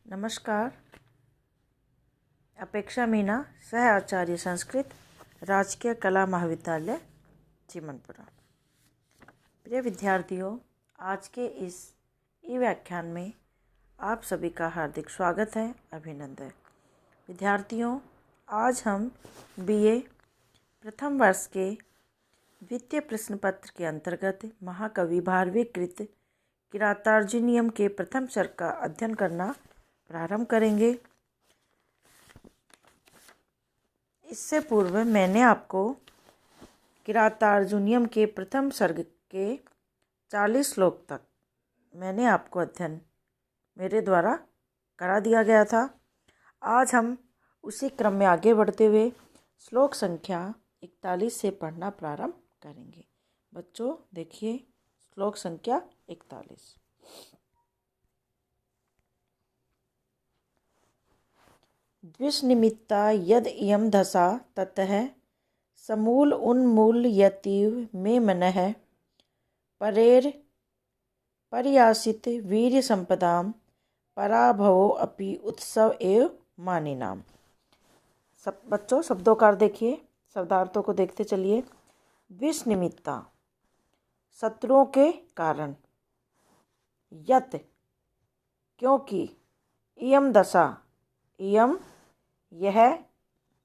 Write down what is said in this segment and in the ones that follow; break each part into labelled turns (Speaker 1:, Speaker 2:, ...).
Speaker 1: नमस्कार। अपेक्षा मीना, सह आचार्य संस्कृत, राजकीय कला महाविद्यालय चिमनपुरा। प्रिय विद्यार्थियों, आज के इस ई व्याख्यान में आप सभी का हार्दिक स्वागत है, अभिनंदन। विद्यार्थियों, आज हम बीए प्रथम वर्ष के द्वितीय प्रश्न पत्र के अंतर्गत महाकवि भारवी कृत किरातार्जुनीयम के प्रथम सर्ग का अध्ययन करना प्रारंभ करेंगे। इससे पूर्व मैंने आपको किरातार्जुनीयम के प्रथम सर्ग के 40 श्लोक तक मैंने आपको अध्ययन मेरे द्वारा करा दिया गया था। आज हम उसी क्रम में आगे बढ़ते हुए श्लोक संख्या 41 से पढ़ना प्रारंभ करेंगे। बच्चों देखिए, श्लोक संख्या 41। द्विषनिमित्ता यद इयं दशा ततः समूल उन्मूलयतीव मे मनः परेर पर्यासित वीर्य संपदां पराभवो अपि उत्सव एव मानिनाम। सब बच्चों शब्दों का अर्थ देखिए, शब्दार्थों को देखते चलिए। द्विषनिमित्ता शत्रुओं के कारण, यत क्योंकि, इयं दशा इयं यह,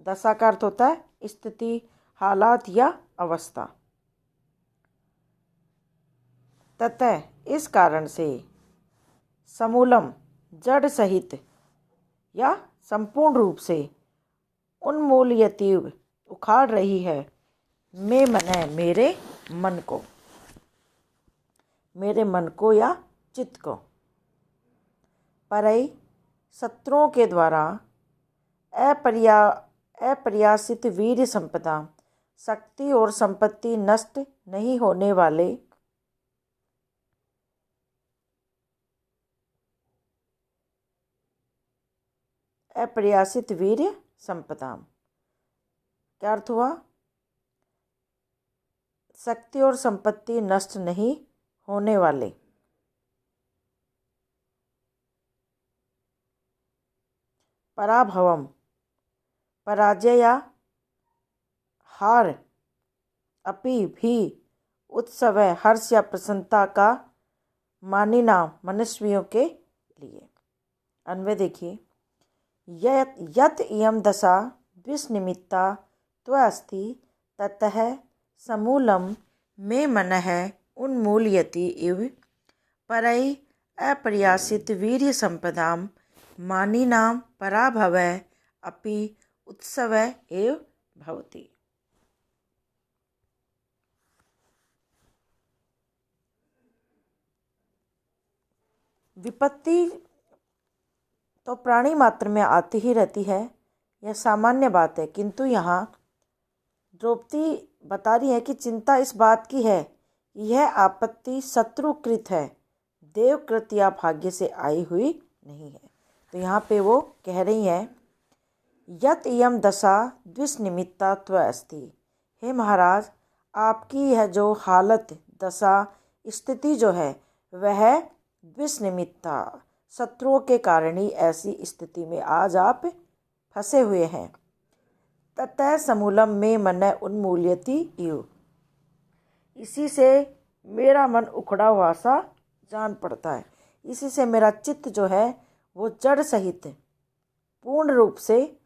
Speaker 1: दशा का अर्थ होता है स्थिति, हालात या अवस्था। ततः इस कारण से, समूलम जड़ सहित या संपूर्ण रूप से, उन्मूलयतीव उखाड़ रही है, मे मन मेरे मन को, मेरे मन को या चित्त को, परई शत्रुओं के द्वारा, अप्रयासित वीर्य संपदा शक्ति और संपत्ति नष्ट नहीं होने वाले, अप्रयासित वीर्य संपदा क्या अर्थ हुआ? शक्ति और संपत्ति नष्ट नहीं होने वाले। पराभवम पराजय या हार, अपि भी, उत्सव हर्ष या प्रसन्नता का, मानिना मनुष्यों के लिए। अन्वय देखिए, यत इयं दशा द्विषनिमित्ता त्वस्ति ततः समूलम मे मनः उन्मूलयति इव परई अप्रयासित वीर्य संपदां मानिनां पराभव अपि उत्सव एव भवति। विपत्ति तो प्राणी मात्र में आती ही रहती है, यह सामान्य बात है, किंतु यहाँ द्रौपदी बता रही है कि चिंता इस बात की है कि यह आपत्ति शत्रुकृत है, देवकृत या भाग्य से आई हुई नहीं है। तो यहाँ पे वो कह रही हैं, यत इयं दशा द्विषनिमित्ता त्वस्ति। हे महाराज, आपकी यह जो हालत, दशा, स्थिति जो है वह द्विषनिमित्ता, शत्रुओं के कारण ही ऐसी स्थिति में आज आप फंसे हुए हैं। ततः समूलम में मन उन्मूल्यति इव, इसी से मेरा मन उखड़ा हुआ सा जान पड़ता है, इसी से मेरा चित्त जो है वो जड़ सहित पूर्ण रूप से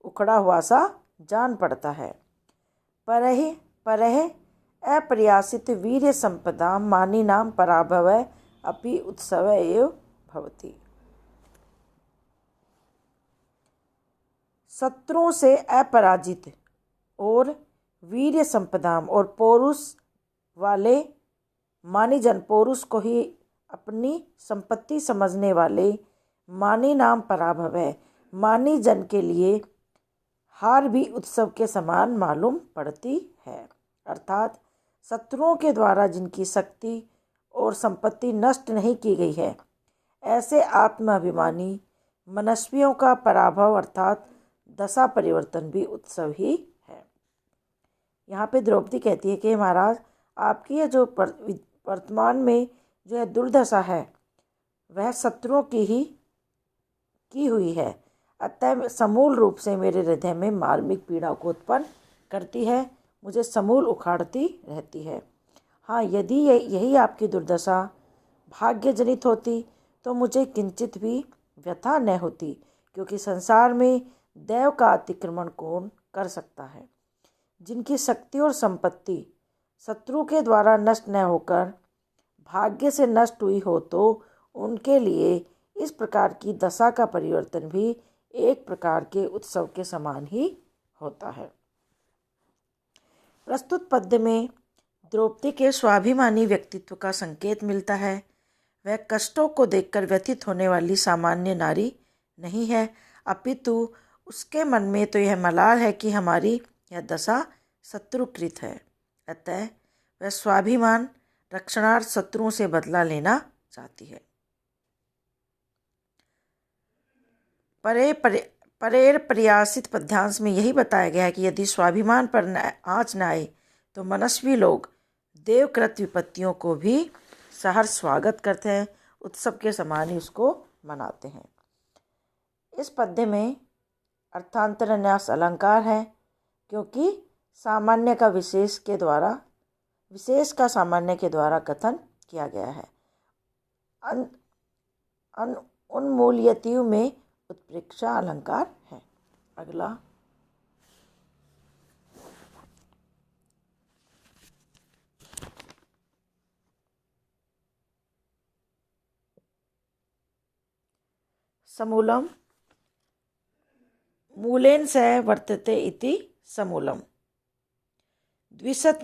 Speaker 1: उखड़ा हुआ सा जान पड़ता है। परह अप्रयासित वीर्य संपदा मानिनां पराभव अपि उत्सव एव भवति। शत्रुओं से अपराजित और वीर्य संपदा और पौरुष वाले, मानी जन पौरुष को ही अपनी संपत्ति समझने वाले, मानी नाम पराभव है, मानी जन के लिए हार भी उत्सव के समान मालूम पड़ती है। अर्थात शत्रुओं के द्वारा जिनकी शक्ति और संपत्ति नष्ट नहीं की गई है, ऐसे आत्माभिमानी मनस्वियों का पराभव अर्थात दशा परिवर्तन भी उत्सव ही है। यहाँ पे द्रौपदी कहती है कि महाराज, आपकी यह जो वर्तमान में जो है दुर्दशा है वह शत्रुओं की ही की हुई है, अतः समूल रूप से मेरे हृदय में मार्मिक पीड़ा को उत्पन्न करती है, मुझे समूल उखाड़ती रहती है। हाँ, यदि यही आपकी दुर्दशा भाग्य जनित होती तो मुझे किंचित भी व्यथा न होती, क्योंकि संसार में दैव का अतिक्रमण कौन कर सकता है। जिनकी शक्ति और संपत्ति शत्रु के द्वारा नष्ट न होकर भाग्य से नष्ट हुई हो, तो उनके लिए इस प्रकार की दशा का परिवर्तन भी एक प्रकार के उत्सव के समान ही होता है। प्रस्तुत पद्य में द्रौपदी के स्वाभिमानी व्यक्तित्व का संकेत मिलता है। वह कष्टों को देखकर व्यथित होने वाली सामान्य नारी नहीं है, अपितु उसके मन में तो यह मलाल है कि हमारी यह दशा शत्रुकृत है। अतः वह स्वाभिमान रक्षणार्थ शत्रुओं से बदला लेना चाहती है। परेर प्रयासित पद्यांश में यही बताया गया है कि यदि स्वाभिमान पर आँच न आए तो मनस्वी लोग देवकृत विपत्तियों को भी सहर्ष स्वागत करते हैं, उत्सव के समान ही उसको मनाते हैं। इस पद्य में अर्थांतरन्यास अलंकार है, क्योंकि सामान्य का विशेष का सामान्य के द्वारा कथन किया गया है। उन्मूल्यतिव में उत्प्रेक्षा अलंकार है। अगला समूलम मूलेन स वर्तते इति समूलम द्विशत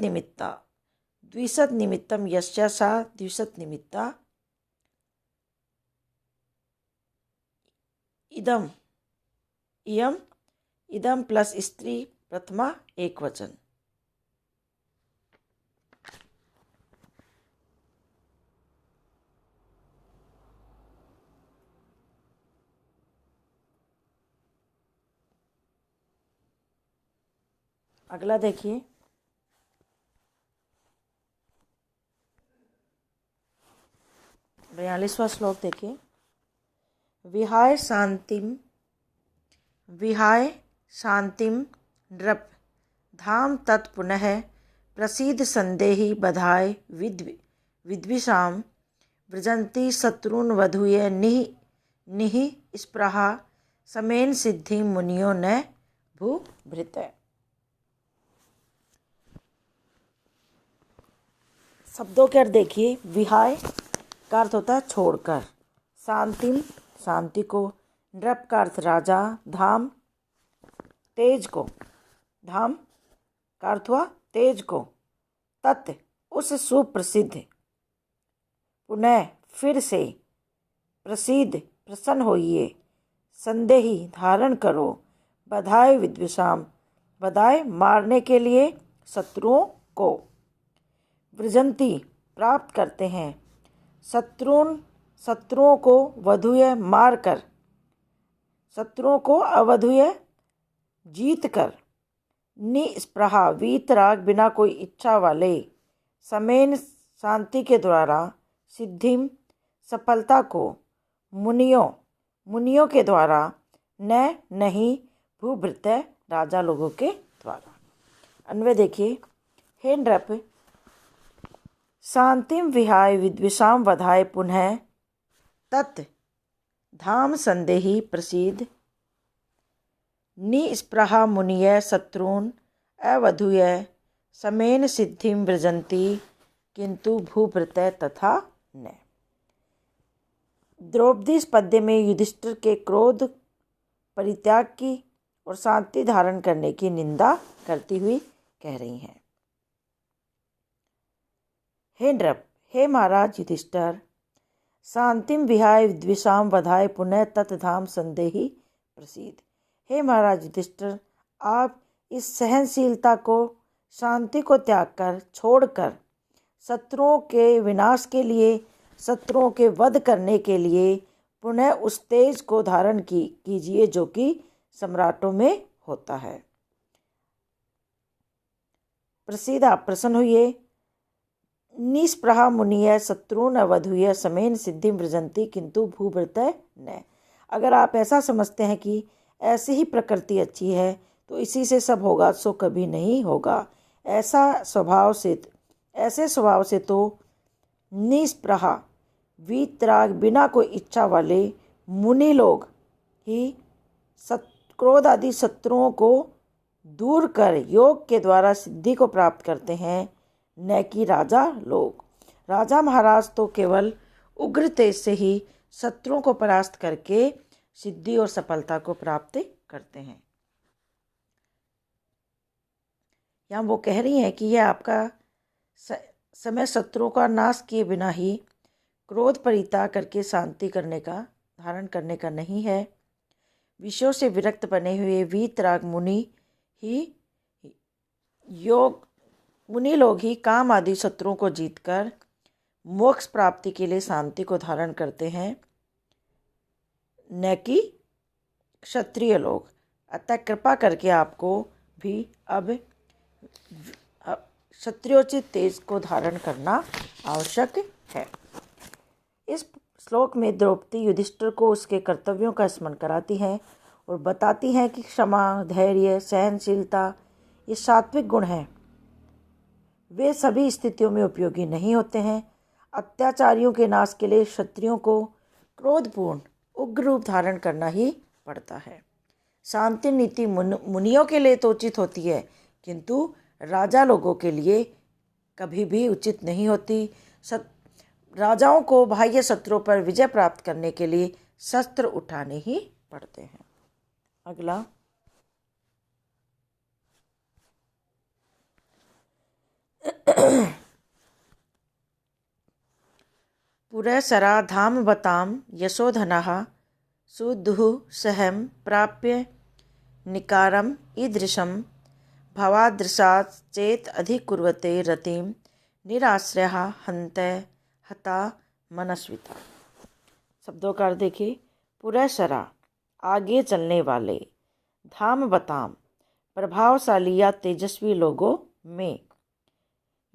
Speaker 1: निमित्तम यस्या सा द्विशत निमित्ता इदम प्लस स्त्री प्रथमा एक वचन। अगला देखिए, 42वां श्लोक देखिए। विहाय शांतिम नृप धाम तत्पुनः प्रसीद संदेहि बधाय विद्विषाम व्रजंती शत्रुन वधूय निहि स्पृहा समेन सिद्धि मुनियो न भूभृत। शब्दों के अर्थ देखिए। विहाय का अर्थ होता है छोड़कर, शांतिम शांति को, नृप का अर्थ राजा, धाम तेज को, धाम का अर्थ हुआ तेज को, तत् उस सुप्रसिद्ध, पुनः फिर से, प्रसिद्ध प्रसन्न होइए, संदेही धारण करो, बधाई विद्विषाम बधाई मारने के लिए शत्रुओं को, वृजंती प्राप्त करते हैं, शत्रुओं को वधूय मार कर, शत्रुओं को अवधूय जीत कर, निस्पृहा वीतराग बिना कोई इच्छा वाले, समेन शांति के द्वारा, सिद्धिम सफलता को, मुनियों के द्वारा, नहीं भूभृत राजा लोगों के द्वारा। अन्वय देखिए। हे नृप, शांतिम विहाय विद्विषाम वधाय पुनः तत् धाम संदेहि प्रसीद निस्पृहा मुनिय शत्रून् अवधूय समेन सिद्धिम व्रजंती किंतु भूभृत तथा न। द्रौपदी इस पद्य में युधिष्ठिर के क्रोध परित्याग की और शांति धारण करने की निंदा करती हुई कह रही हैं। हे नृप, हे महाराज युधिष्ठिर, शांतिम विहाय विद्विषाम वधाय पुनः तत्धाम संदेहि प्रसीद। हे महाराज युधिष्ठिर, आप इस सहनशीलता को, शांति को त्याग कर, छोड़कर, शत्रुओं के विनाश के लिए, शत्रुओं के वध करने के लिए पुनः उस तेज को धारण कीजिए जो कि सम्राटों में होता है। प्रसीद, आप प्रसन्न हुए। निस्पृहा मुनिय शत्रुन अवधूय समेन सिद्धि व्रजंती किंतु भूभृत न। अगर आप ऐसा समझते हैं कि ऐसी ही प्रकृति अच्छी है तो इसी से सब होगा, सो कभी नहीं होगा। ऐसे स्वभाव से तो निस्पृहा वीतराग बिना कोई इच्छा वाले मुनि लोग ही क्रोध आदि शत्रुओं को दूर कर योग के द्वारा सिद्धि को प्राप्त करते हैं, न कि राजा लोग। राजा महाराज तो केवल उग्र तेज से ही शत्रुओं को परास्त करके सिद्धि और सफलता को प्राप्त करते हैं। यहाँ वो कह रही हैं कि यह आपका समय शत्रुओं का नाश किए बिना ही क्रोध परित्याग करके शांति करने का, धारण करने का नहीं है। विषयों से विरक्त बने हुए वीतराग मुनि लोग ही काम आदि शत्रुओं को जीतकर मोक्ष प्राप्ति के लिए शांति को धारण करते हैं, न कि क्षत्रिय लोग। अतः कृपा करके आपको भी अब क्षत्रियोचित तेज को धारण करना आवश्यक है। इस श्लोक में द्रौपदी युधिष्ठिर को उसके कर्तव्यों का स्मरण कराती हैं और बताती हैं कि क्षमा, धैर्य, सहनशीलता ये सात्विक गुण हैं। वे सभी स्थितियों में उपयोगी नहीं होते हैं। अत्याचारियों के नाश के लिए क्षत्रियों को क्रोधपूर्ण उग्र रूप धारण करना ही पड़ता है। शांति नीति मुनियों के लिए तो उचित होती है, किंतु राजा लोगों के लिए कभी भी उचित नहीं होती। राजाओं को बाह्य शत्रुओं पर विजय प्राप्त करने के लिए शस्त्र उठाने ही पड़ते हैं। अगला, पुरःसरा धाम बताम यशोधनः सुदुः सहम प्राप्य निकारम ईदृशम भवादृशात् चेत अधिकुर्वते रतिं निराश्रयः हन्ते हता मनस्विता। शब्दों का अर्थ देखिए। पुरःसरा आगे चलने वाले, धाम बताम प्रभावशाली या तेजस्वी लोगों में,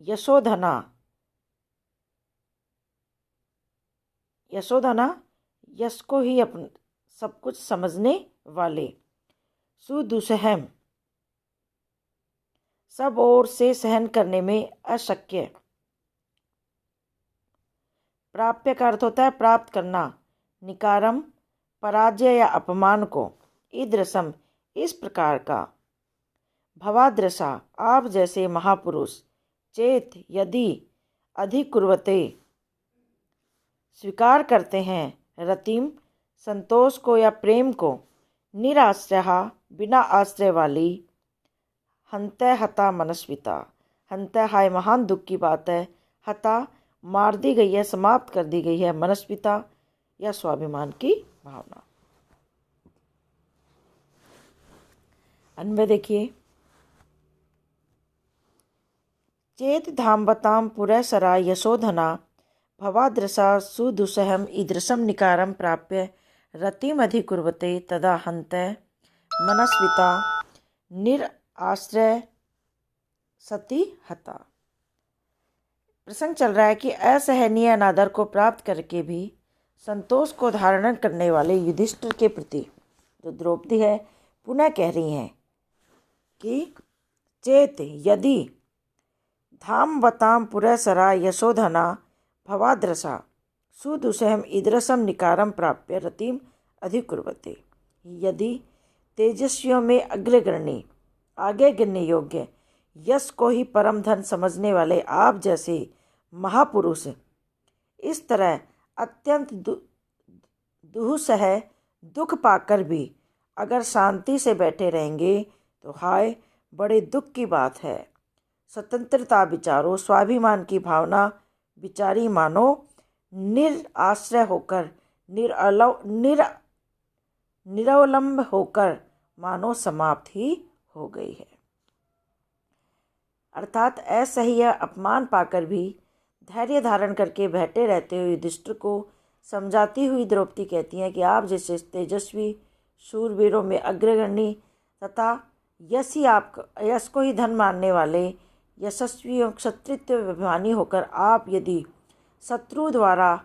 Speaker 1: यशोधना यश को ही अपन सब कुछ समझने वाले, सुदुसहम सब ओर से सहन करने में अशक्य, प्राप्य का अर्थ होता है प्राप्त करना, निकारम पराजय या अपमान को, ईदृशम इस प्रकार का, भवादृशा आप जैसे महापुरुष, चेत यदि, अधिकुर्वते स्वीकार करते हैं, रतिम संतोष को या प्रेम को, निराश्रया बिना आश्रय वाली, हन्ते हता मनस्विता हन्ते हाय महान दुख की बात है, हता मार दी गई है, समाप्त कर दी गई है, मनस्विता या स्वाभिमान की भावना। अन्वय देखिए। चेत धाम्बताम पुरःसरा यशोधना भवादृशा सुदुसहम ईदृशम निकारम प्राप्य रतिम अधिकुर्वते तदा हन्ते मनस्विता निराश्रय सती हता। प्रसंग चल रहा है कि असहनीय अनादर को प्राप्त करके भी संतोष को धारण करने वाले युधिष्ठिर के प्रति जो द्रौपदी है पुनः कह रही हैं कि चेत यदि धामवताम पुरःसरा यशोधना भवादृशा सुदुसहम ईदृशम निकारम प्राप्य रतिम अधिकुर्वते। यदि तेजस्वियों में अग्रगण्य, आगे गिनने योग्य, यश को ही परम धन समझने वाले आप जैसे महापुरुष इस तरह अत्यंत दुःसह दुख पाकर भी अगर शांति से बैठे रहेंगे तो हाय बड़े दुख की बात है। स्वतंत्रता विचारो, स्वाभिमान की भावना विचारी मानो निराश्रय होकर, निरवलंब होकर मानो समाप्त ही हो गई है। अर्थात असह्य अपमान पाकर भी धैर्य धारण करके बैठे रहते हुए युधिष्ठिर को समझाती हुई द्रौपदी कहती हैं कि आप जैसे तेजस्वी शूरवीरों में अग्रगण्य तथा यश को ही धन मानने वाले यशस्वी और क्षत्रित्व अभिमानी होकर आप यदि शत्रु द्वारा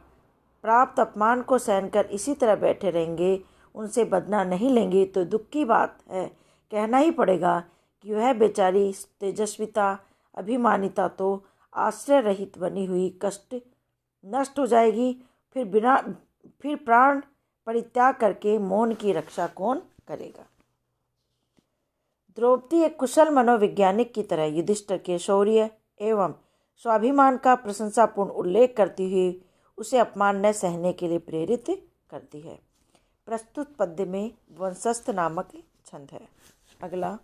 Speaker 1: प्राप्त अपमान को सहन कर इसी तरह बैठे रहेंगे, उनसे बदला नहीं लेंगे तो दुख की बात है। कहना ही पड़ेगा कि वह बेचारी तेजस्विता अभिमानिता तो आश्रय रहित बनी हुई कष्ट नष्ट हो जाएगी। फिर प्राण परित्याग करके मौन की रक्षा कौन करेगा। द्रौपदी एक कुशल मनोवैज्ञानिक की तरह युधिष्ठिर के शौर्य एवं स्वाभिमान का प्रशंसापूर्ण उल्लेख करती हुई उसे अपमान न सहने के लिए प्रेरित करती है। प्रस्तुत पद्य में वंशस्थ नामक छंद है। अगला,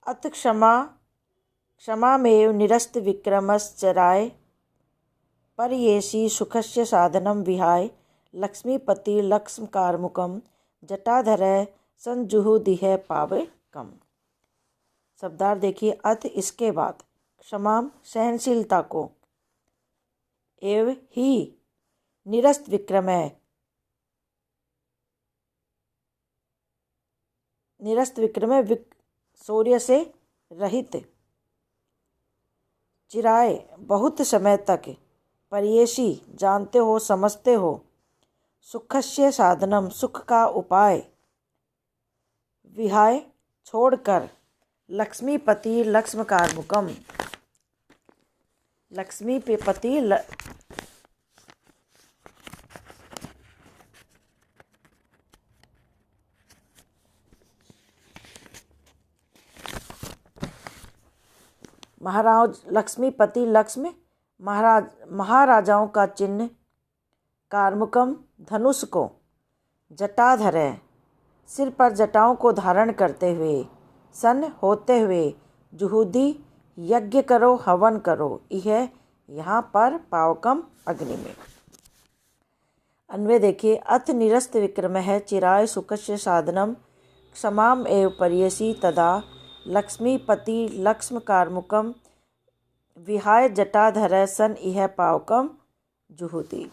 Speaker 1: अथ क्षमामेव निरस्त विक्रमश्चराय परयेषि सुखस्य साधनं विहाय लक्ष्मीपति लक्ष्मकारमुकं जटाधरः संजुहुदिह पावकम्। शब्दार्थ देखिए। अथ इसके बाद, क्षमा सहनशीलता को, एव ही निरस्त विक्रम है, निरस्त विक्रम है शौर्य से रहित, चिराय बहुत समय तक, परयेषि जानते हो समझते हो, सुखस्य साधनम सुख का उपाय, विहाय छोड़कर, लक्ष्मीपति लक्ष्मकारमुकम लक्ष्मीपति लक्ष्मीपति लक्ष्मी महाराजाओं का चिन्ह, कारमुकम धनुष को, जटाधर सिर पर जटाओं को धारण करते हुए, सन होते हुए, जुहूदी यज्ञ करो हवन करो, यह यहाँ पर पावकम अग्नि में। अन्वय देखिए। अथ निरस्त विक्रम है चिराय सुखस्य साधनम क्षमाम एव परयेषि तदा लक्ष्मीपति लक्ष्मकारमुकम विहाय जटाधर सन इह पावकम जुहुति।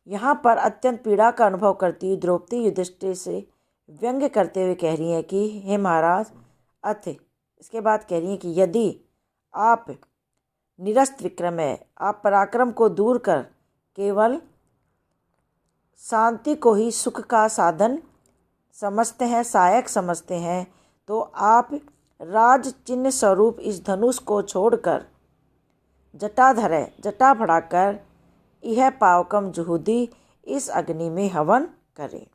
Speaker 1: यहाँ पर अत्यंत पीड़ा का अनुभव करती द्रौपदी युधिष्ठिर से व्यंग्य करते हुए कह रही है कि हे महाराज, अथ इसके बाद कह रही है कि यदि आप निरस्त विक्रम है, आप पराक्रम को दूर कर केवल शांति को ही सुख का साधन समझते हैं, सहायक समझते हैं, तो आप राज चिन्ह स्वरूप इस धनुष को छोड़कर जटाधर जटा बढ़ाकर यह पावकम जुहुदी इस अग्नि में हवन करें।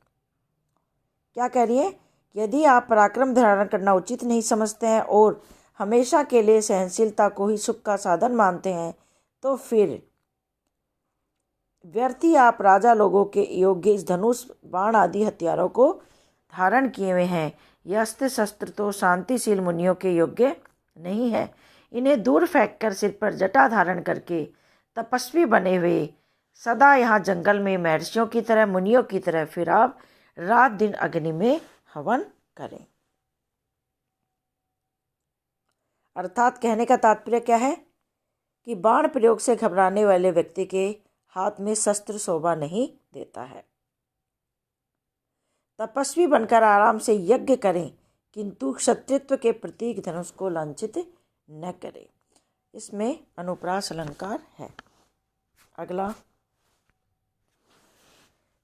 Speaker 1: क्या कह रही है? यदि आप पराक्रम धारण करना उचित नहीं समझते हैं और हमेशा के लिए सहनशीलता को ही सुख का साधन मानते हैं, तो फिर व्यर्थ ही आप राजा लोगों के योग्य इस धनुष बाण आदि हथियारों को धारण किए हुए हैं। यह अस्त्र शस्त्र तो शांतिशील मुनियों के योग्य नहीं है। इन्हें दूर फेंककर सिर पर जटा धारण करके तपस्वी बने हुए सदा यहाँ जंगल में महर्षियों की तरह, मुनियों की तरह फिर आप रात दिन अग्नि में हवन करें। अर्थात कहने का तात्पर्य क्या है कि बाण प्रयोग से घबराने वाले व्यक्ति के हाथ में शस्त्र शोभा नहीं देता है। तपस्वी बनकर आराम से यज्ञ करें, किंतु क्षत्रित्व के प्रतीक धनुष को लांछित न करें। इसमें अनुप्रास अलंकार है। अगला,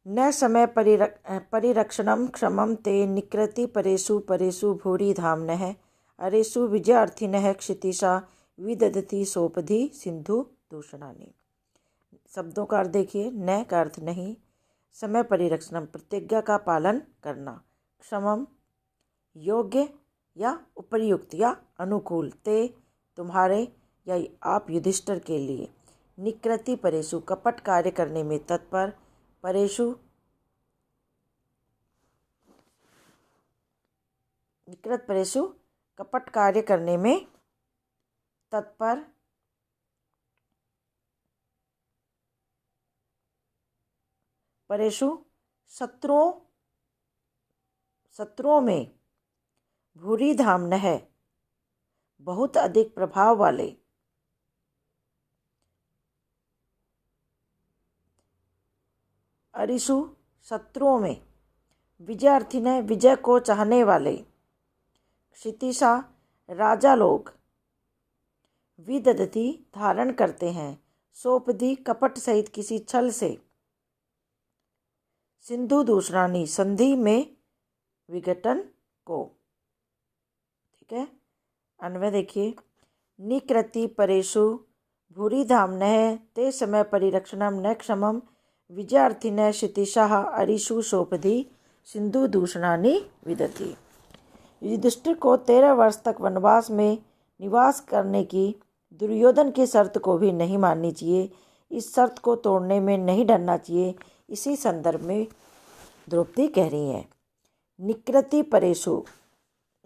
Speaker 1: न समय परिरक्षणम क्षमम ते निकृति परेषु परेषु भूरि धाम्नः अरेषु विजयार्थिनः क्षितिशा विदधति सोपधि सिंधु दूषणानि। शब्दों का अर्थ देखिए। न का अर्थ नहीं, समय परिरक्षणम प्रतिज्ञा का पालन करना, क्षमम योग्य या उपयुक्त या अनुकूल, ते तुम्हारे या आप युधिष्ठिर के लिए, निकृति परेषु कपट कार्य करने में तत्पर, परेषु निकृत परेषु कपट कार्य करने में तत्पर, परेषु शत्रुओं में, भूरि धाम्नः बहुत अधिक प्रभाव वाले, अरिषु शत्रुओं में, विजयार्थिनः विजय को चाहने वाले, क्षितिशा राजा लोग, विदधति धारण करते हैं, सोपधि कपट सहित किसी छल से, सिंधु दूषणानी संधि में विघटन को। ठीक है, अन्वय देखिए। निकृति परेषु भूरि धाम्नः ते समय परिरक्षणम न क्षमम विजयार्थिनः क्षितिशाः अरिषु सोपधि सिंधु दूषणानि विदति। युधिष्ठिर को 13 वर्ष तक वनवास में निवास करने की दुर्योधन की शर्त को भी नहीं माननी चाहिए। इस शर्त को तोड़ने में नहीं डरना चाहिए। इसी संदर्भ में द्रौपदी कह रही है, निकृति परेषु,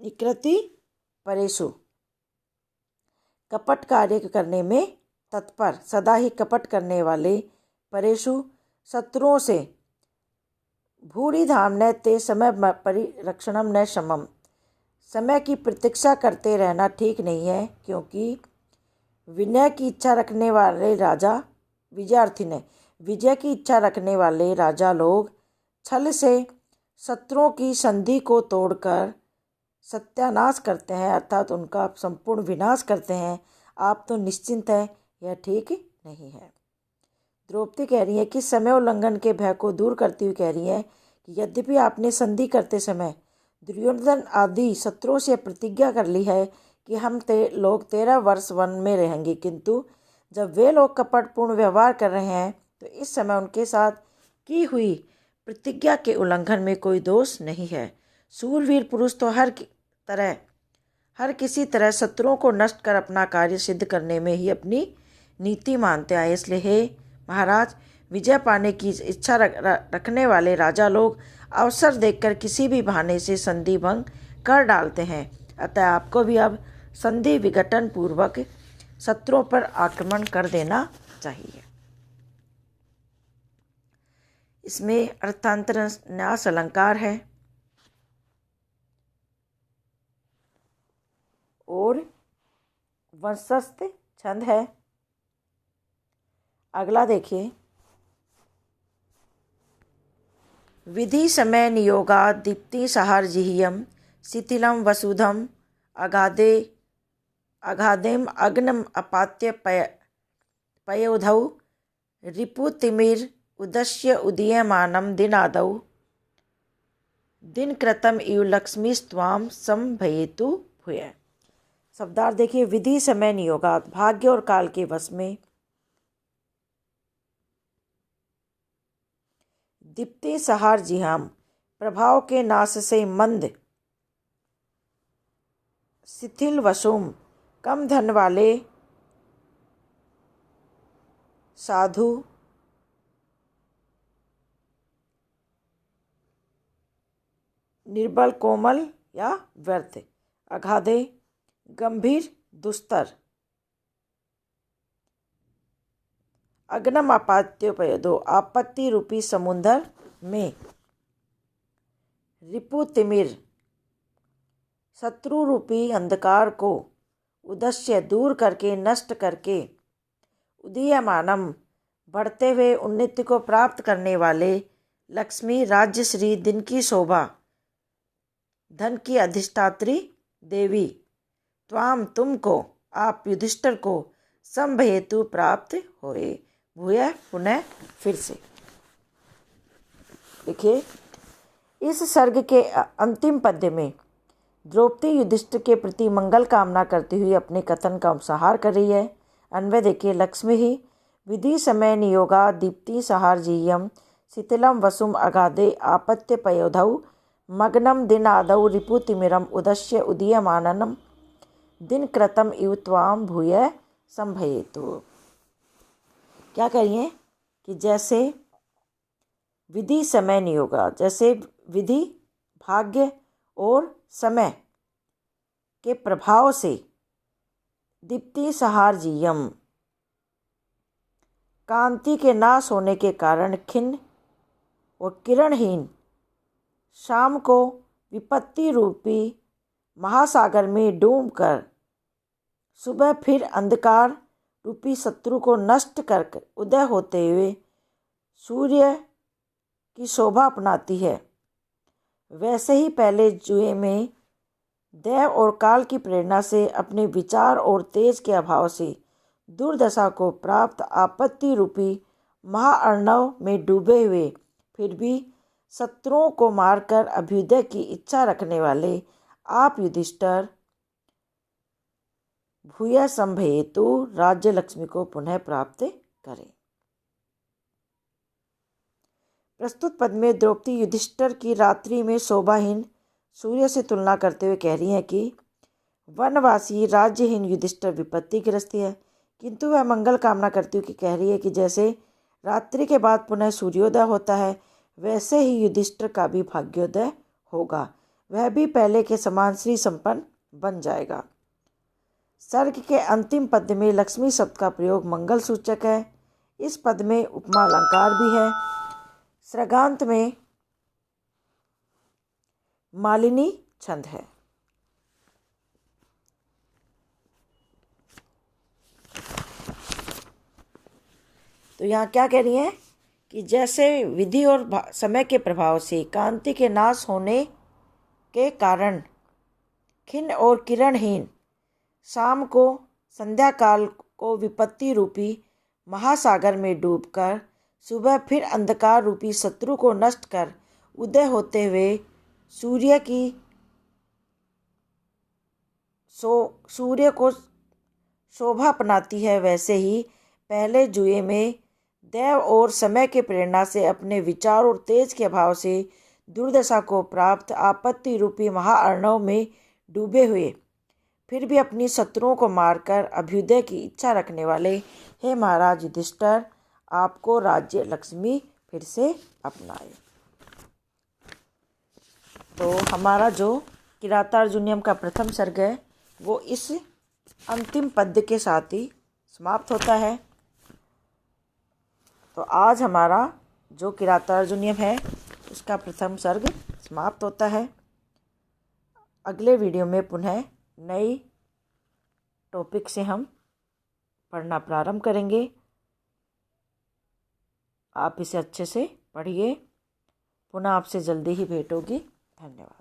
Speaker 1: निकृति परेषु, कपट कार्य करने में तत्पर, सदा ही कपट करने वाले, परेषु शत्रुओं से, भूरि धाम्नः ते समय परिरक्षणम न क्षमम, समय की प्रतीक्षा करते रहना ठीक नहीं है, क्योंकि विनय की इच्छा रखने वाले राजा, विजयार्थी ने, विजय की इच्छा रखने वाले राजा लोग छल से शत्रुओं की संधि को तोड़कर सत्यानाश करते हैं, अर्थात उनका संपूर्ण विनाश करते हैं। आप तो निश्चिंत है, यह ठीक नहीं है। द्रौपदी कह रही है कि समय उल्लंघन के भय को दूर करती हुई कह रही है कि यद्यपि आपने संधि करते समय दुर्योधन आदि शत्रुओं से प्रतिज्ञा कर ली है कि हम लोग 13 वर्ष वन में रहेंगे, किंतु जब वे लोग कपटपूर्ण व्यवहार कर रहे हैं तो इस समय उनके साथ की हुई प्रतिज्ञा के उल्लंघन में कोई दोष नहीं है। सूरवीर पुरुष तो हर किसी तरह शत्रुओं को नष्ट कर अपना कार्य सिद्ध करने में ही अपनी नीति मानते आए। इसलिए हे महाराज, विजय पाने की इच्छा रखने वाले राजा लोग अवसर देखकर किसी भी बहाने से संधि भंग कर डालते हैं। अतः आपको भी अब संधि विघटन पूर्वक शत्रुओं पर आक्रमण कर देना चाहिए। इसमें अर्थांतर न्यास अलंकार है और वंशस्थ छंद है। अगला देखिए, विधि समय नियोगा दीप्ति सहार्जिह्यम शिथिलम वसुधम अगाधेम अग्नम अपात्य पयोधौ रिपुतिमिर उदस्य उदीयमानं दिनादौ दिनकृतम इव लक्ष्मीस्त्वां संभयेतु भूय। शब्दार्थ देखिए, विधि समय नियोगात, भाग्य और काल के वश में, दीप्ति सहार्जिह्यम, प्रभाव के नाश से मंद, शिथिल वसुम, कम धन वाले, साधु, निर्बल कोमल या व्यर्थ, अगाधे गंभीर दुस्तर, अग्नम अपात्योपयदो, आपत्ति रूपी समुद्र में, रिपु तिमिर, शत्रु रूपी अंधकार को, उदस्य दूर करके, नष्ट करके, उदीयमानम बढ़ते हुए उन्नति को प्राप्त करने वाले, लक्ष्मी राज्यश्री दिन की शोभा, धन की अधिष्ठात्री देवी, त्वाम तुमको, आप युधिष्ठिर को, संभयेतु प्राप्त होए, भूय पुनः फिर से। देखिए, इस सर्ग के अंतिम पद्य में द्रौपदी युधिष्ठिर के प्रति मंगल कामना करती हुई अपने कथन का उपसंहार कर रही है। अन्वय देखिए, लक्ष्मी ही विधि समय नियोगा दीप्ति सहार्जिह्यम शिथिलम वसुम अगाधे आपत्य पयोधौ मग्नम दिन आदौ रिपुतिमिरम उदस्य उदीयमाननम दिन कृतम इव त्वाम भूय संभयेतु। क्या करिए कि जैसे विधि समय नियोगा, जैसे विधि, भाग्य और समय के प्रभाव से, दीप्ति सहार्जिह्यम, कांति के नाश होने के कारण खिन्न और किरणहीन शाम को विपत्ति रूपी महासागर में डूबकर सुबह फिर अंधकार रूपी शत्रु को नष्ट कर उदय होते हुए सूर्य की शोभा अपनाती है, वैसे ही पहले जुए में दैव और काल की प्रेरणा से अपने विचार और तेज के अभाव से दुर्दशा को प्राप्त आपत्ति रूपी महाअर्णव में डूबे हुए फिर भी शत्रुओं को मारकर अभ्युदय की इच्छा रखने वाले आप युधिष्ठिर भूय संभयेतु राज्य लक्ष्मी को पुनः प्राप्त करें। प्रस्तुत पद में द्रौपदी युधिष्ठिर की रात्रि में शोभाहीन सूर्य से तुलना करते हुए कह रही हैं कि वनवासी राज्यहीन युधिष्ठिर विपत्तिग्रस्त है, किंतु वह मंगल कामना करती हुई कह रही है कि जैसे रात्रि के बाद पुनः सूर्योदय होता है, वैसे ही युधिष्ठिर का भी भाग्योदय होगा, वह भी पहले के समान श्री संपन्न बन जाएगा। सर्ग के अंतिम पद में लक्ष्मी शब्द का प्रयोग मंगल सूचक है। इस पद में उपमा अलंकार भी है। सर्गांत में मालिनी छंद है। तो यहाँ क्या कह रही है कि जैसे विधि और समय के प्रभाव से कांति के नाश होने के कारण खिन्न और किरणहीन शाम को संध्या काल को विपत्ति रूपी महासागर में डूबकर सुबह फिर अंधकार रूपी शत्रु को नष्ट कर उदय होते हुए सूर्य को शोभा अपनाती है, वैसे ही पहले जुए में दैव और समय के प्रेरणा से अपने विचार और तेज के अभाव से दुर्दशा को प्राप्त आपत्ति रूपी महाअर्णव में डूबे हुए फिर भी अपनी शत्रुओं को मारकर अभ्युदय की इच्छा रखने वाले हे महाराज युधिष्ठिर, आपको राज्य लक्ष्मी फिर से अपनाए। तो हमारा जो किरातार्जुनीयम का प्रथम सर्ग है वो इस अंतिम पद्य के साथ ही समाप्त होता है। तो आज हमारा जो किरातार्जुनीयम है उसका प्रथम सर्ग समाप्त होता है। अगले वीडियो में पुनः नई टॉपिक से हम पढ़ना प्रारंभ करेंगे। आप इसे अच्छे से पढ़िए। पुनः आपसे जल्दी ही भेंट होगी। धन्यवाद।